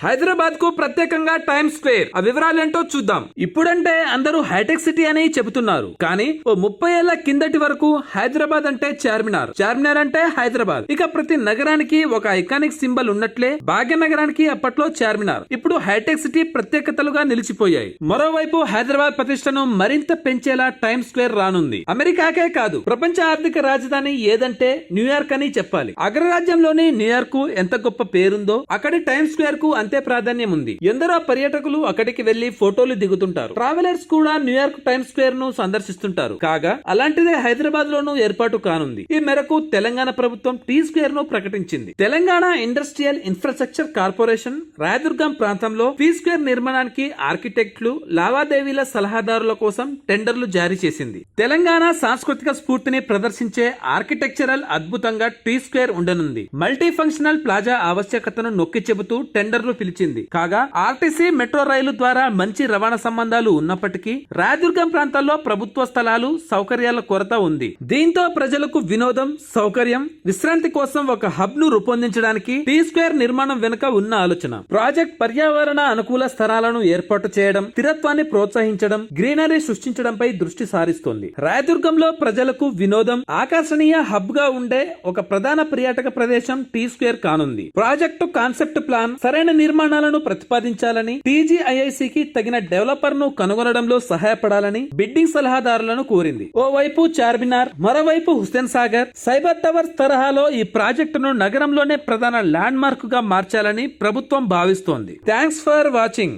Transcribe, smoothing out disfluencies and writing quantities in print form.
హైదరాబాద్ కు ప్రత్యేకంగా time square ఆ వివరాలేంటో చూద్దాం. ఇప్పుడంటే అందరూ హైటెక్ సిటీ అని చెబుతున్నారు, కానీ ఓ 30 ఏళ్ల కిందటి వరకు హైదరాబాద్ అంటే చార్మినార్, చార్మినార్ అంటే హైదరాబాద్. ఇక ప్రతి నగరానికి ఒక ఐకానిక్ సింబల్ ఉన్నట్లే భాగ్యనగరానికి అప్పట్లో చార్మినార్, ఇప్పుడు హైటెక్ సిటీ ప్రత్యేకతలుగా నిలిచిపోయాయి. మరోవైపు హైదరాబాద్ ప్రతిష్టను మరింత పెంచేలా టైమ్ స్క్వేర్ రానుంది. అమెరికాకే కాదు, ప్రపంచ ఆర్థిక రాజధాని ఏదంటే న్యూయార్క్ అని చెప్పాలి. అగ్రరాజ్యంలోని న్యూయార్క్ కు ఎంత గొప్ప పేరుందో అక్కడి టైమ్ స్క్వేర్ కు అంతే ప్రాధాన్యం ఉంది. ఎందరో పర్యాటకులు అక్కడికి వెళ్లి ఫోటోలు దిగుతుంటారు. ట్రావెలర్స్ కూడా న్యూయార్క్ టైమ్ స్క్వేర్ ను సందర్శిస్తుంటారు. కాగా అలాంటిదే హైదరాబాద్ లోనూ ఏర్పాటు కానుంది. ఈ మేరకు తెలంగాణ ప్రభుత్వం టీ స్క్వేర్ ను ప్రకటించింది. Telangana industrial infrastructure corporation Rayadurgam ప్రాంతంలో టీ స్క్వేర్ నిర్మాణానికి ఆర్కిటెక్ట్లు, లావాదేవీల సలహాదారుల కోసం టెండర్లు జారీ చేసింది. తెలంగాణ సాంస్కృతిక స్ఫూర్తిని ప్రదర్శించే ఆర్కిటెక్చరల్ అద్భుతంగా టీ స్క్వేర్ ఉండనుంది. మల్టీ ఫంక్షనల్ ప్లాజా ఆవశ్యకతను నొక్కి చెబుతూ టెండర్లు పిలిచింది. కాగా ఆర్టీసీ మెట్రో రైలు ద్వారా మంచి రవాణా సంబంధాలు ఉన్నప్పటికీ రాయదుర్గం ప్రాంతాల్లో ప్రభుత్వ స్థలాలు, సౌకర్యాల కొరత ఉంది. దీంతో ప్రజలకు వినోదం, సౌకర్యం, విశ్రాంతి కోసం ఒక హబ్ ను రూపొందించడానికి టీ స్క్వేర్ నిర్మాణం వెనుక ఉన్న ఆలోచన. ప్రాజెక్ట్ పర్యావరణ అనుకూల స్థలాలను ఏర్పాటు చేయడం, స్థిరత్వాన్ని ప్రోత్సహించడం, గ్రీనరీ సృష్టించడంపై దృష్టి సారిస్తోంది. రాయదుర్గంలో ప్రజలకు వినోదం, ఆకర్షణీయ హబ్ గా ఉండే ఒక ప్రధాన పర్యాటక ప్రదేశం టీ స్క్వేర్ కానుంది. ప్రాజెక్టు కాన్సెప్ట్ ప్లాన్, సరైన నిర్మాణాలను ప్రతిపాదించాలని, టీజీఐఐసికి తగిన డెవలపర్ ను కనుగొనడంలో సహాయపడాలని బిడ్డింగ్ సలహాదారులను కోరింది. ఓవైపు చార్మినార్, మరోవైపు హుస్సేన్ సాగర్, సైబర్ టవర్స్ తరహాలో ఈ ప్రాజెక్టును నగరంలోనే ప్రధాన ల్యాండ్ మార్క్ గా మార్చాలని ప్రభుత్వం భావిస్తోంది. Thanks for watching.